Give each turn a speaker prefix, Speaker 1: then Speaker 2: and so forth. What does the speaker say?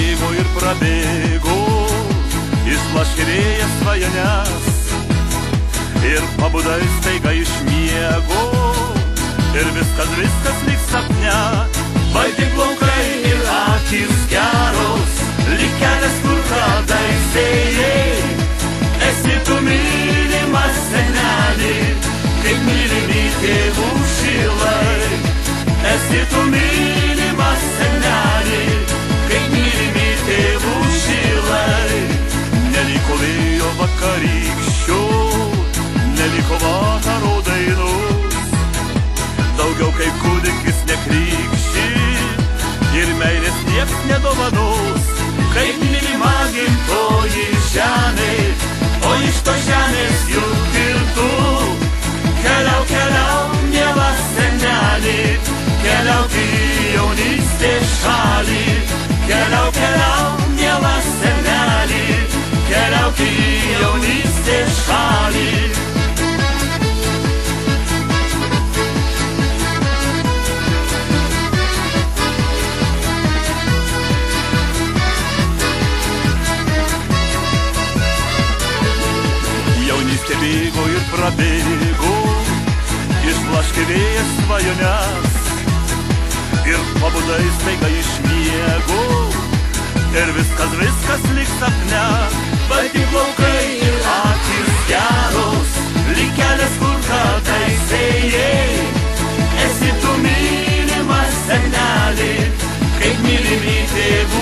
Speaker 1: bėgo ir prabėgo, išblaškė vėjas svajones. Ir pabudai staiga iš miego, ir viskas lyg sapne. Balti plaukai ir akys geros, lyg kelias, kur kadaise ėjai. Esi tu mylimas senelį, kaip mylimi tėvų šilai. Esi tu mylimas senelį, kaip mylimi tėvų šilai. Neliko vėjo vakarykščio, neliko vakaro dainos. Daugiau kaip kūdikis nekrykšči, ir meilės nieks nedovanos. Kaip mylima gimtoji žemė, o iš to žemės juk ir tu. Keliauk, keliauk, mielas senelį, keliauk į jaunystės šalį. Keliauk, keliauk, mielas senelį, keliauk į jaunystės šalį. Jaunystė bėgo ir prabėgo, išblaškė vėjas svajones. Ir pabudai staiga iš miego, ir viskas lyg sapne. Balti plaukai ir akys geros, lyg kelias, kur kadaise ėjai. Esi tu mylimas senelį, kaip mylimi tėvų